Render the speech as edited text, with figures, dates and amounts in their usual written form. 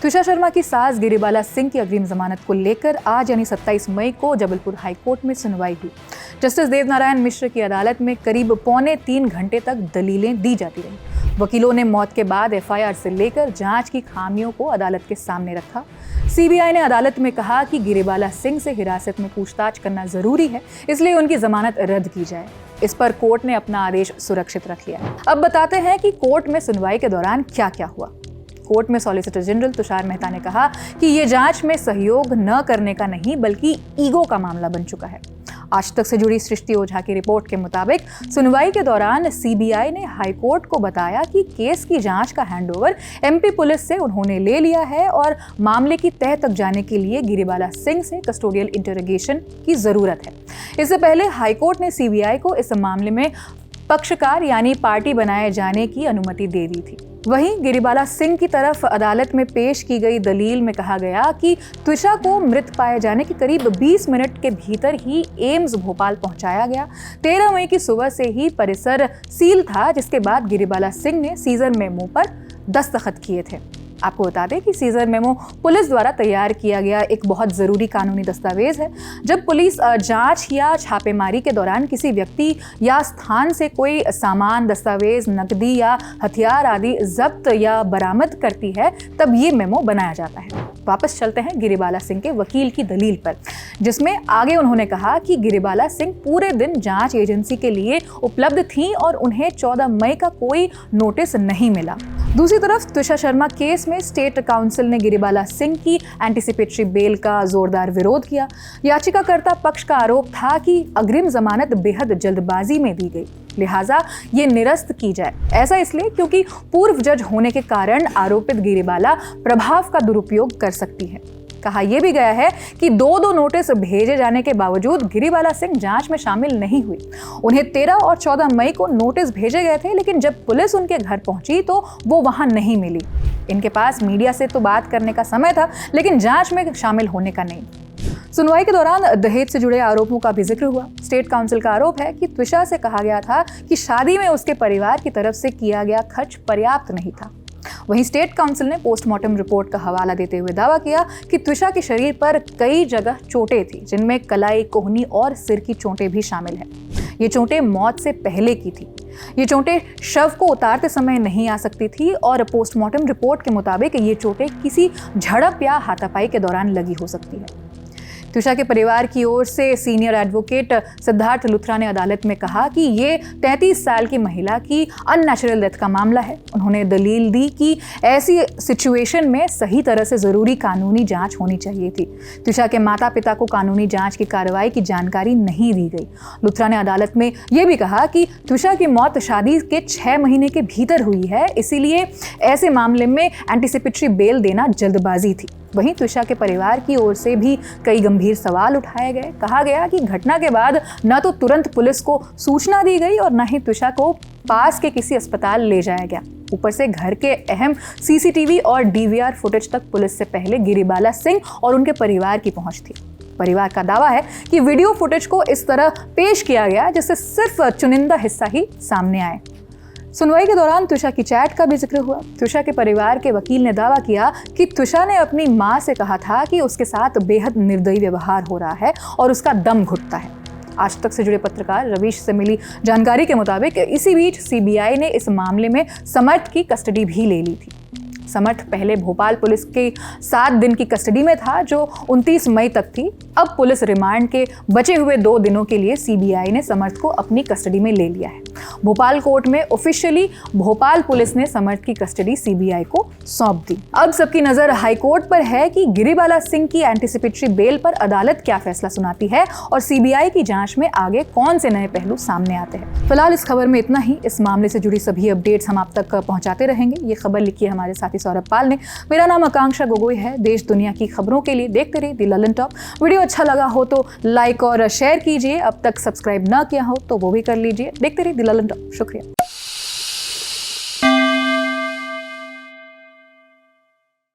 तुषार शर्मा की सास गिरिबाला सिंह की अग्रिम जमानत को लेकर आज यानी 27 मई को जबलपुर हाई कोर्ट में सुनवाई हुई। जस्टिस देवनारायण मिश्र की अदालत में करीब 2.25 घंटे तक दलीलें दी जाती रही। वकीलों ने मौत के बाद एफआईआर से लेकर जांच की खामियों को अदालत के सामने रखा। सीबीआई ने अदालत में कहा कि गिरिबाला सिंह से हिरासत में पूछताछ करना जरूरी है, इसलिए उनकी जमानत रद्द की जाए। इस पर कोर्ट ने अपना आदेश सुरक्षित रख लिया। अब बताते हैं कि कोर्ट में सुनवाई के दौरान क्या क्या हुआ। कोर्ट में सॉलिसिटर जनरल तुषार मेहता ने कहा कि ये जांच में सहयोग न करने का नहीं बल्कि ईगो का मामला बन चुका है। आज तक से जुड़ी सृष्टि ओझा की रिपोर्ट के मुताबिक सुनवाई के दौरान सीबीआई ने हाईकोर्ट को बताया कि केस की जांच का हैंडओवर एमपी पुलिस से उन्होंने ले लिया है और मामले की तह तक जाने के लिए गिरिबाला सिंह से कस्टोडियल इंटरोगेशन की जरूरत है। इससे पहले हाईकोर्ट ने सीबीआई को इस मामले में पक्षकार यानी पार्टी बनाए जाने की अनुमति दे दी थी। वहीं गिरिबाला सिंह की तरफ अदालत में पेश की गई दलील में कहा गया कि त्विषा को मृत पाए जाने के करीब 20 मिनट के भीतर ही एम्स भोपाल पहुंचाया गया। 13 मई की सुबह से ही परिसर सील था, जिसके बाद गिरिबाला सिंह ने सीजर मेमो पर दस्तखत किए थे। आपको बता दें कि सीजर मेमो पुलिस द्वारा तैयार किया गया एक बहुत ज़रूरी कानूनी दस्तावेज है। जब पुलिस जांच या छापेमारी के दौरान किसी व्यक्ति या स्थान से कोई सामान, दस्तावेज, नकदी या हथियार आदि जब्त या बरामद करती है, तब ये मेमो बनाया जाता है। वापस चलते हैं गिरिबाला सिंह के वकील की दलील पर, जिसमें आगे उन्होंने कहा कि गिरिबाला सिंह पूरे दिन जांच एजेंसी के लिए उपलब्ध थीं और उन्हें 14 मई का कोई नोटिस नहीं मिला। दूसरी तरफ तुषार शर्मा केस में स्टेट काउंसिल ने गिरिबाला सिंह की एंटीसिपेटरी बेल का जोरदार विरोध किया। याचिकाकर्ता पक्ष का आरोप था कि अग्रिम जमानत बेहद जल्दबाजी में दी गई, लिहाजा ये निरस्त की जाए। ऐसा इसलिए क्योंकि पूर्व जज होने के कारण आरोपित गिरिबाला प्रभाव का दुरुपयोग कर सकती है। कहा यह भी गया है कि दो नोटिस भेजे जाने के बावजूद गिरिबाला सिंह जांच में शामिल नहीं हुई। उन्हें 13 और 14 मई को नोटिस भेजे गए थे, लेकिन जब पुलिस उनके घर पहुंची तो वो वहां नहीं मिली। इनके पास मीडिया से तो बात करने का समय था, लेकिन जांच में शामिल होने का नहीं। सुनवाई के दौरान दहेज से जुड़े आरोपों का भी जिक्र हुआ। स्टेट काउंसिल का आरोप है कि त्विषा से कहा गया था कि शादी में उसके परिवार की तरफ से किया गया खर्च पर्याप्त नहीं था। वहीं स्टेट काउंसिल ने पोस्टमार्टम रिपोर्ट का हवाला देते हुए दावा किया कि त्विषा के शरीर पर कई जगह चोटें थी, जिनमें कलाई, कोहनी और सिर की चोटें भी शामिल हैं। ये चोटें मौत से पहले की थी। ये चोटें शव को उतारते समय नहीं आ सकती थी और पोस्टमार्टम रिपोर्ट के मुताबिक ये चोटें किसी झड़प या हाथापाई के दौरान लगी हो सकती है। त्विषा के परिवार की ओर से सीनियर एडवोकेट सिद्धार्थ लुथरा ने अदालत में कहा कि ये 33 साल की महिला की अननेचुरल डेथ का मामला है। उन्होंने दलील दी कि ऐसी सिचुएशन में सही तरह से जरूरी कानूनी जांच होनी चाहिए थी। त्विषा के माता पिता को कानूनी जांच की कार्रवाई की जानकारी नहीं दी गई। लुथरा ने अदालत में यह भी कहा कि त्विषा की मौत शादी के 6 महीने के भीतर हुई है, इसीलिए ऐसे मामले में एंटीसिपेटरी बेल देना जल्दबाजी थी। वहीं त्विषा के परिवार की ओर से भी कई गंभीर सवाल उठाए गए। कहा गया कि घटना के बाद न तो तुरंत पुलिस को सूचना दी गई और न ही त्विषा को पास के किसी अस्पताल ले जाया गया। ऊपर से घर के अहम सीसीटीवी और डीवीआर फुटेज तक पुलिस से पहले गिरिबाला सिंह और उनके परिवार की पहुंच थी। परिवार का दावा है कि वीडियो फुटेज को इस तरह पेश किया गया जिससे सिर्फ चुनिंदा हिस्सा ही सामने आए। सुनवाई के दौरान त्विषा की चैट का भी जिक्र हुआ। त्विषा के परिवार के वकील ने दावा किया कि त्विषा ने अपनी मां से कहा था कि उसके साथ बेहद निर्दयी व्यवहार हो रहा है और उसका दम घुटता है। आज तक से जुड़े पत्रकार रवीश से मिली जानकारी के मुताबिक इसी बीच सीबीआई ने इस मामले में समर्थ की कस्टडी भी ले ली थी। समर्थ पहले भोपाल पुलिस के 7 दिन की कस्टडी में था, जो 29 मई तक थी। अब पुलिस रिमांड के बचे हुए 2 दिनों के लिए सीबीआई ने समर्थ को अपनी कस्टडी में ले लिया है। भोपाल कोर्ट में ऑफिशियली भोपाल पुलिस ने समर्थ की कस्टडी सीबीआई को सौंप दी। अब सबकी नजर हाईकोर्ट पर है कि गिरिबाला सिंह की एंटीसिपेटरी बेल पर अदालत क्या फैसला सुनाती है और सीबीआई की जांच में आगे कौन से नए पहलू सामने आते हैं। फिलहाल इस खबर में इतना ही। इस मामले से जुड़ी सभी अपडेट्स हम आप तक पहुंचाते रहेंगे। ये खबर लिखी है हमारे साथी सौरभ पाल ने। मेरा नाम आकांक्षा गोगोई है। देश दुनिया की खबरों के लिए देखते रहिए द ललन टॉप। वीडियो अच्छा लगा हो तो लाइक और शेयर कीजिए। अब तक सब्सक्राइब ना किया हो तो वो भी कर लीजिए। देखते रहिए द ललन टॉप। शुक्रिया।